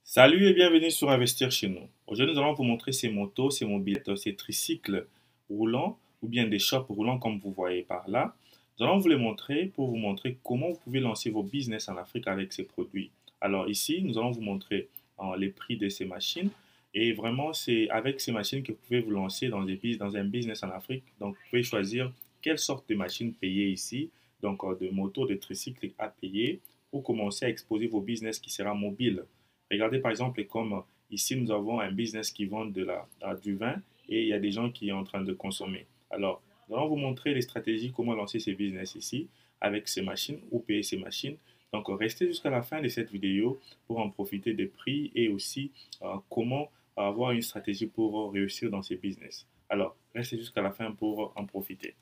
Salut et bienvenue sur Investir chez nous. Aujourd'hui, nous allons vous montrer ces motos, ces mobilettes, ces tricycles roulants ou bien des shops roulants comme vous voyez par là. Nous allons vous les montrer pour vous montrer comment vous pouvez lancer vos business en Afrique avec ces produits. Alors ici, nous allons vous montrer les prix de ces machines et vraiment, c'est avec ces machines que vous pouvez vous lancer dans un business en Afrique. Donc, vous pouvez choisir quelle sorte de machine payer ici, donc de motos, de tricycles à payer pour commencer à exposer vos business qui sera mobile. Regardez par exemple comme ici nous avons un business qui vend du vin et il y a des gens qui sont en train de consommer. Alors, nous allons vous montrer les stratégies, comment lancer ces business ici avec ces machines ou payer ces machines. Donc, restez jusqu'à la fin de cette vidéo pour en profiter des prix et aussi comment avoir une stratégie pour réussir dans ces business. Alors, restez jusqu'à la fin pour en profiter.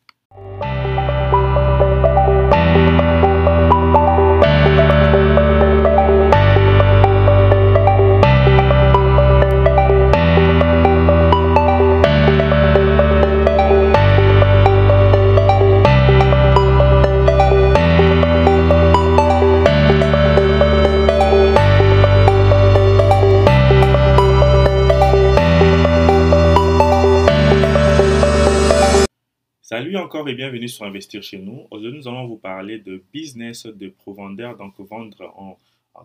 Salut encore et bienvenue sur Investir chez nous. Aujourd'hui, nous allons vous parler de business de revendeur, donc vendre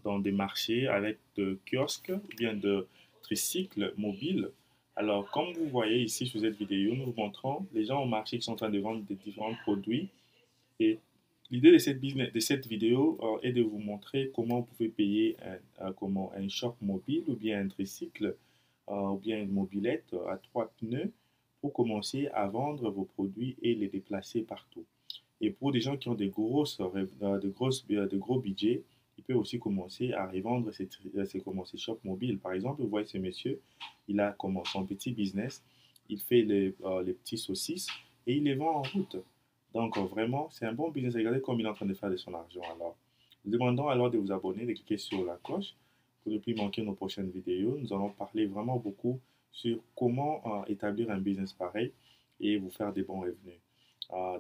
dans des marchés avec de kiosques ou bien de tricycles mobiles. Alors, comme vous voyez ici sur cette vidéo, nous vous montrons les gens au marché qui sont en train de vendre des différents produits. Et l'idée de cette vidéo est de vous montrer comment vous pouvez payer comment un shop mobile ou bien un tricycle ou bien une mobilette à trois pneus pour commencer à vendre vos produits et les déplacer partout. Et pour des gens qui ont de gros budgets, ils peuvent aussi commencer à revendre ces shops mobiles. Par exemple, vous voyez ce monsieur, il a commencé son petit business, il fait les petits saucisses et il les vend en route. Donc vraiment, c'est un bon business. Regardez comme il est en train de faire de son argent. Alors, nous demandons alors de vous abonner, de cliquer sur la cloche pour ne plus manquer nos prochaines vidéos. Nous allons parler vraiment beaucoup sur comment établir un business pareil et vous faire des bons revenus.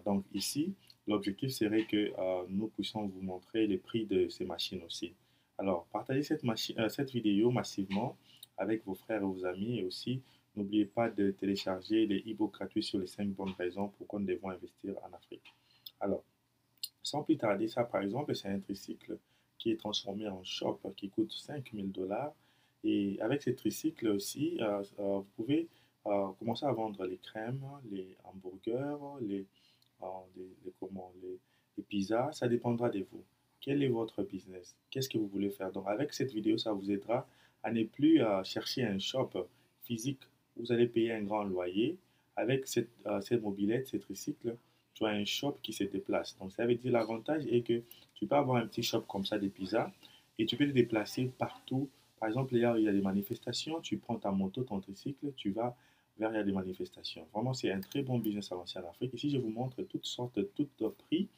Donc ici, l'objectif serait que nous puissions vous montrer les prix de ces machines aussi. Alors, partagez cette vidéo massivement avec vos frères et vos amis et aussi n'oubliez pas de télécharger les e-books gratuits sur les 5 bonnes raisons pourquoi nous devons investir en Afrique. Alors, sans plus tarder, ça par exemple, c'est un tricycle qui est transformé en shop qui coûte 5000 $. Et avec ce tricycle aussi, vous pouvez commencer à vendre les crèmes, les hamburgers, euh, les pizzas. Ça dépendra de vous. Quel est votre business? Qu'est-ce que vous voulez faire? Donc, avec cette vidéo, ça vous aidera à ne plus chercher un shop physique. Vous allez payer un grand loyer. Avec cette mobilette, ce tricycle, tu as un shop qui se déplace. Donc, ça veut dire l'avantage est que tu peux avoir un petit shop comme ça de pizza et tu peux te déplacer partout. Par exemple, là, il y a des manifestations, tu prends ta moto, ton tricycle, tu vas vers il y a des manifestations. Vraiment, c'est un très bon business à lancer en Afrique. Ici, je vous montre toutes sortes, toutes prix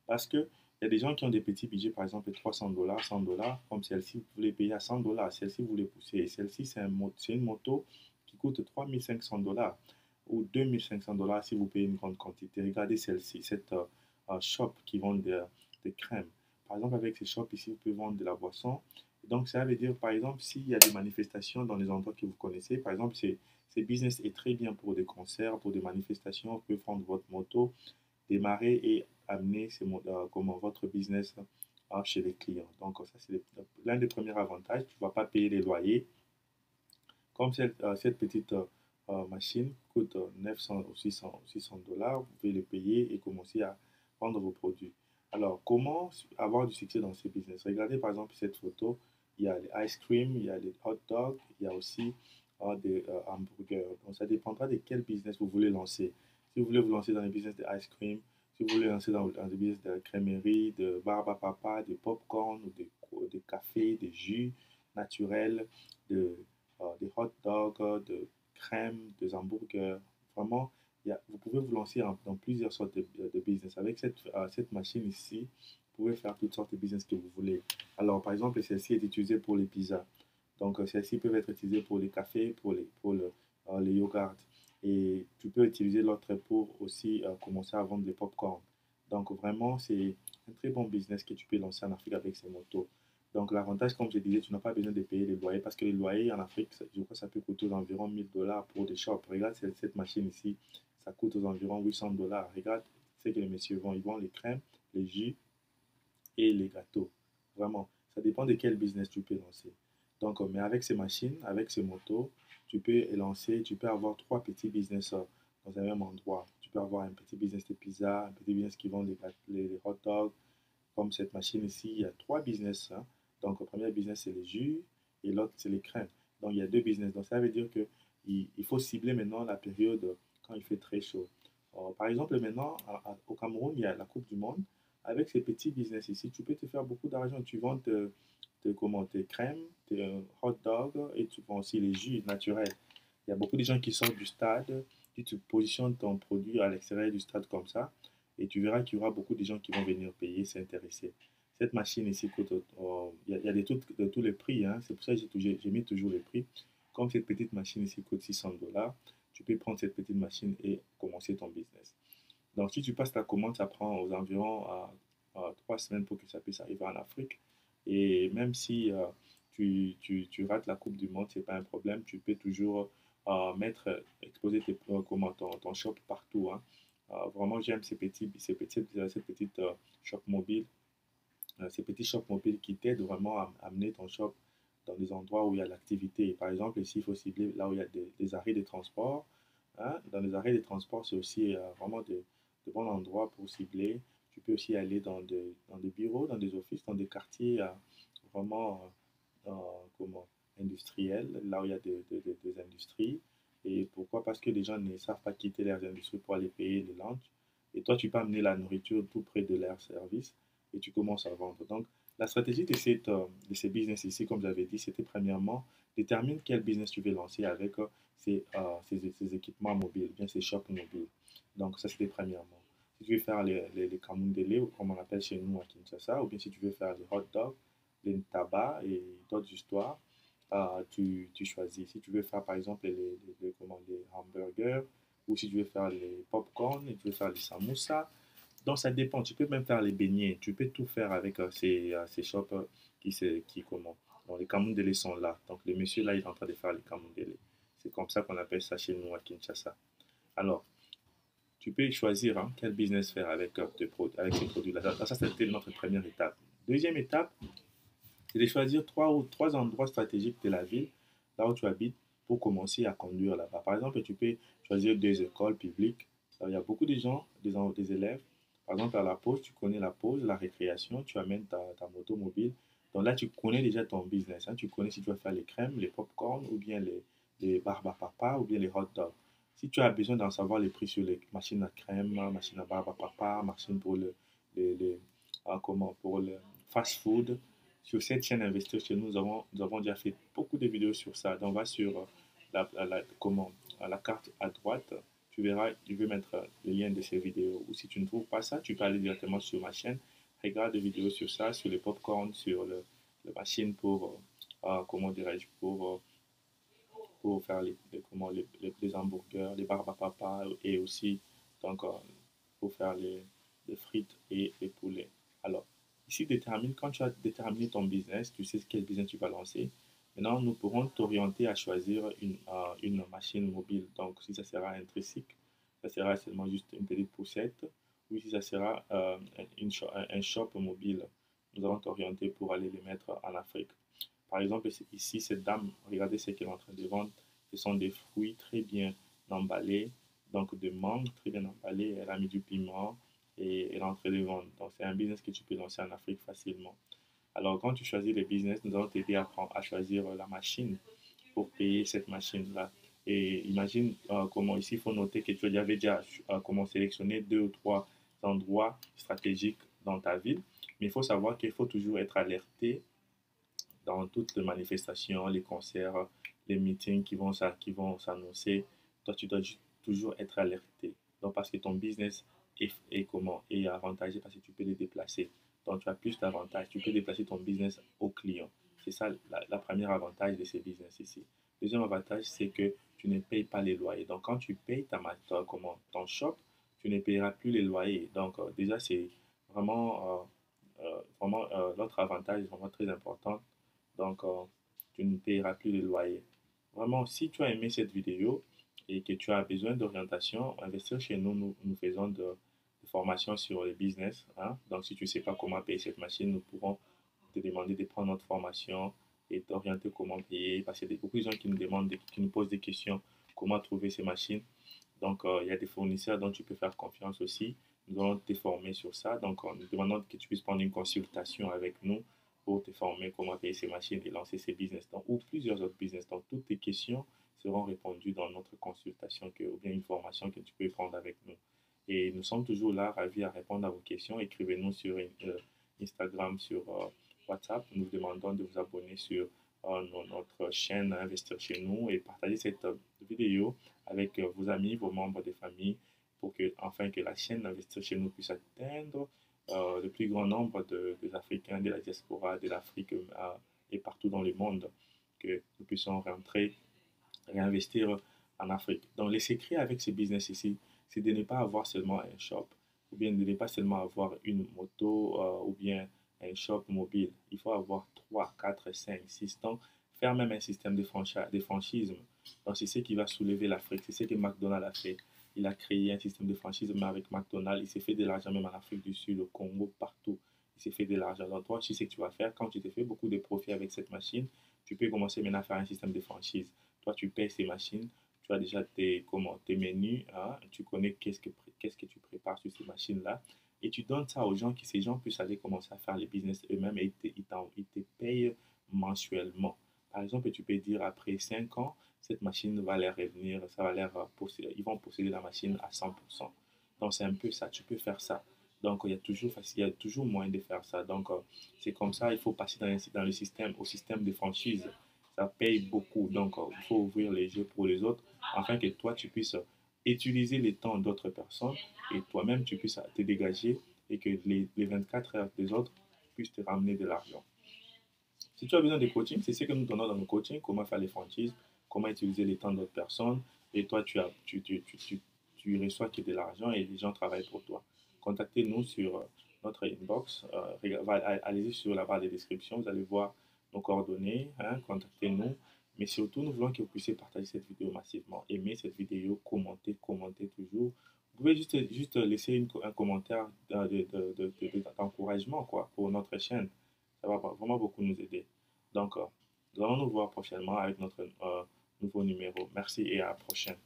parce que il y a des gens qui ont des petits budgets, par exemple 300 $, 100 $, comme celle-ci, vous voulez payer à 100 $. Celle-ci, vous voulez pousser. Celle-ci, c'est une moto qui coûte 3500 $ ou 2500 $ si vous payez une grande quantité. Regardez celle-ci, cette shop qui vend des crèmes. Par exemple, avec ces shops ici, vous pouvez vendre de la boisson. Donc, ça veut dire, par exemple, s'il y a des manifestations dans les endroits que vous connaissez, par exemple, c'est business est très bien pour des concerts, pour des manifestations. Vous pouvez prendre votre moto, démarrer et amener comment, votre business chez les clients. Donc, ça, c'est l'un des premiers avantages. Tu ne vas pas payer les loyers. Comme cette petite machine coûte 900 ou 600 $, vous pouvez le payer et commencer à vendre vos produits. Alors, comment avoir du succès dans ce business? Regardez par exemple cette photo. Il y a les ice cream, il y a les hot dogs, il y a aussi des hamburgers. Donc, ça dépendra de quel business vous voulez lancer. Si vous voulez vous lancer dans le business de ice cream, si vous voulez lancer dans le business de crèmerie, de barbe à papa, de popcorn, ou de café, de jus naturel, de des hot dogs, de crème, des hamburgers. Vraiment, vous pouvez vous lancer dans plusieurs sortes de business. Avec cette machine ici, vous pouvez faire toutes sortes de business que vous voulez. Alors, par exemple, celle-ci est utilisée pour les pizzas. Donc, celles-ci peuvent être utilisées pour les cafés, les yogurts. Et tu peux utiliser l'autre pour aussi commencer à vendre les popcorn. Donc, vraiment, c'est un très bon business que tu peux lancer en Afrique avec ces motos. Donc l'avantage, comme je disais, tu n'as pas besoin de payer les loyers parce que les loyers en Afrique, je crois que ça peut coûter aux environs 1000 $ pour des shops. Regarde cette machine ici, ça coûte aux environs 800 $. Regarde ce que les messieurs vendent. Ils vendent les crèmes, les jus et les gâteaux. Vraiment, ça dépend de quel business tu peux lancer. Donc, mais avec ces machines, avec ces motos, tu peux lancer, tu peux avoir trois petits business dans un même endroit. Tu peux avoir un petit business de pizza, un petit business qui vend les hot dogs. Comme cette machine ici, il y a trois business, hein. Donc, le premier business, c'est les jus et l'autre, c'est les crèmes. Donc, il y a deux business. Donc, ça veut dire que il faut cibler maintenant la période quand il fait très chaud. Par exemple, maintenant, au Cameroun, il y a la Coupe du Monde. Avec ces petits business ici, tu peux te faire beaucoup d'argent. Tu vends comment, tes crèmes, tes hot dogs et tu vends aussi les jus naturels. Il y a beaucoup de gens qui sortent du stade, tu positionnes ton produit à l'extérieur du stade comme ça et tu verras qu'il y aura beaucoup de gens qui vont venir payer, s'intéresser. Cette machine ici coûte, il y a de tous les prix, hein. C'est pour ça que j'ai mis toujours les prix. Comme cette petite machine ici coûte 600 $, tu peux prendre cette petite machine et commencer ton business. Donc, si tu passes ta commande, ça prend aux environs 3 semaines pour que ça puisse arriver en Afrique. Et même si tu rates la Coupe du Monde, c'est pas un problème. Tu peux toujours exposer ton shop partout, hein. Vraiment, j'aime ces petites shops mobiles, ces petits shops mobiles qui t'aident vraiment à amener ton shop dans des endroits où il y a l'activité. Par exemple, ici, il faut cibler là où il y a des arrêts de transport, hein. Dans les arrêts de transport, c'est aussi vraiment de bons endroits pour cibler. Tu peux aussi aller dans des bureaux, dans des offices, dans des quartiers vraiment comment, industriels, là où il y a des industries. Et pourquoi? Parce que les gens ne savent pas quitter leurs industries pour aller payer les lunchs. Et toi, tu peux amener la nourriture tout près de leur service et tu commences à vendre. Donc, la stratégie de ces business ici, comme j'avais dit, c'était premièrement, détermine quel business tu veux lancer avec ces équipements mobiles, bien ces shops mobiles. Donc, ça, c'était premièrement. Si tu veux faire les kamundele, ou comme on appelle chez nous à Kinshasa, ou bien si tu veux faire les hot dogs, les tabac et d'autres histoires, tu choisis. Si tu veux faire, par exemple, les hamburgers, ou si tu veux faire les popcorn, et tu veux faire les samoussas, donc ça dépend. Tu peux même faire les beignets. Tu peux tout faire avec ces shops comment. Donc les kamundele sont là. Donc le monsieur là, il est en train de faire les kamundele. C'est comme ça qu'on appelle ça chez nous à Kinshasa. Alors, tu peux choisir hein, quel business faire avec ces produits-là. Ça, c'était notre première étape. Deuxième étape, c'est de choisir trois endroits stratégiques de la ville, là où tu habites, pour commencer à conduire là-bas. Par exemple, tu peux choisir deux écoles publiques. Il y a beaucoup de gens, des élèves. Par exemple, à la pause, tu connais la pause, la récréation, tu amènes ta moto mobile. Donc là, tu connais déjà ton business, hein. Tu connais si tu vas faire les crèmes, les pop-corn, ou bien les barbes à papa, ou bien les hot dogs. Si tu as besoin d'en savoir les prix sur les machines à crème, machines à barbe à papa, machines pour pour le fast-food, sur cette chaîne Investir chez nous, nous avons déjà fait beaucoup de vidéos sur ça. Donc, va sur à la carte à droite, tu verras, je vais mettre le lien de ces vidéos. Ou si tu ne trouves pas ça, tu peux aller directement sur ma chaîne, regarde des vidéos sur ça, sur les popcorn, sur la machine pour, comment dirais-je, pour faire les hamburgers, les barbes à papa et aussi donc, pour faire les frites et les poulets. Alors, ici, quand tu as déterminé ton business, tu sais quel business tu vas lancer. Maintenant, nous pourrons t'orienter à choisir une machine mobile. Donc, si ça sera intrinsèque, ça sera seulement juste une petite poussette. Ou si ça sera un shop mobile, nous allons t'orienter pour aller les mettre en Afrique. Par exemple, ici, cette dame, regardez ce qu'elle est en train de vendre. Ce sont des fruits très bien emballés, donc de mangue très bien emballées. Elle a mis du piment et elle est en train de vendre. Donc, c'est un business que tu peux lancer en Afrique facilement. Alors, quand tu choisis les business, nous allons t'aider à choisir la machine pour payer cette machine-là. Et imagine comment ici, il faut noter que tu avais déjà comment sélectionner deux ou trois endroits stratégiques dans ta ville. Mais il faut savoir qu'il faut toujours être alerté dans toutes les manifestations, les concerts, les meetings qui vont s'annoncer. Toi, tu dois toujours être alerté. Donc, parce que ton business est avantagé parce que tu peux les déplacer. Donc, tu as plus d'avantages. Tu peux déplacer ton business au client. C'est ça la première avantage de ces business ici. Deuxième avantage, c'est que tu ne payes pas les loyers. Donc, quand tu payes ton shop, tu ne payeras plus les loyers. Donc, déjà, c'est vraiment vraiment, l'autre avantage est vraiment très important. Donc, tu ne payeras plus de loyer. Vraiment, si tu as aimé cette vidéo et que tu as besoin d'orientation, investir chez nous, nous faisons des formations sur le business, hein. Donc, si tu ne sais pas comment payer cette machine, nous pourrons te demander de prendre notre formation et t'orienter comment payer. Parce qu'il y a beaucoup de gens qui nous demandent, qui nous posent des questions, comment trouver ces machines. Donc, il y a des fournisseurs dont tu peux faire confiance aussi. Nous allons te former sur ça. Donc, nous demandons que tu puisses prendre une consultation avec nous pour te former comment payer ces machines et lancer ces business. Donc, ou plusieurs autres business. Donc, toutes tes questions seront répondues dans notre consultation ou bien une formation que tu peux prendre avec nous. Et nous sommes toujours là, ravis à répondre à vos questions. Écrivez-nous sur Instagram, sur WhatsApp. Nous vous demandons de vous abonner sur notre chaîne Investir chez nous et partager cette vidéo avec vos amis, vos membres de famille pour que, enfin, que la chaîne Investir chez nous puisse atteindre le plus grand nombre des Africains de la diaspora, de l'Afrique et partout dans le monde, que nous puissions rentrer, réinvestir en Afrique. Donc, les secrets avec ce business ici, c'est de ne pas avoir seulement un shop, ou bien de ne pas seulement avoir une moto ou bien un shop mobile. Il faut avoir 3, 4, 5, 6 ans, faire même un système de franchise. Donc, c'est ce qui va soulever l'Afrique. C'est ce que McDonald's a fait. Il a créé un système de franchise mais avec McDonald's. Il s'est fait de l'argent même en Afrique du Sud, au Congo, partout. Il s'est fait de l'argent. Donc, toi, tu sais ce que tu vas faire. Quand tu te fais beaucoup de profits avec cette machine, tu peux commencer maintenant à faire un système de franchise. Toi, tu payes ces machines, tu as déjà tes menus, hein, tu connais qu'est-ce que tu prépares sur ces machines-là, et tu donnes ça aux gens, que ces gens puissent aller commencer à faire les business eux-mêmes et ils te payent mensuellement. Par exemple, tu peux dire après 5 ans, cette machine va leur revenir, ça va leur posséder, ils vont posséder la machine à 100%. Donc, c'est un peu ça, tu peux faire ça. Donc, il y a toujours moyen de faire ça. Donc, c'est comme ça, il faut passer dans le système, au système de franchise. Ça paye beaucoup. Donc, il faut ouvrir les yeux pour les autres afin que toi, tu puisses utiliser le temps d'autres personnes et toi-même, tu puisses te dégager et que les 24 heures des autres puissent te ramener de l'argent. Si tu as besoin de coaching, c'est ce que nous donnons dans nos coachings, comment faire les franchises, comment utiliser les temps d'autres personnes et toi, tu reçois que de l'argent et les gens travaillent pour toi. Contactez-nous sur notre inbox. Allez-y sur la barre de description, vous allez voir nos coordonnées, hein, contactez-nous. Mais surtout, nous voulons que vous puissiez partager cette vidéo massivement. Aimez cette vidéo, commentez toujours. Vous pouvez juste laisser un commentaire d'encouragement quoi, pour notre chaîne. Ça va vraiment beaucoup nous aider. Donc, nous allons nous voir prochainement avec notre nouveau numéro. Merci et à la prochaine.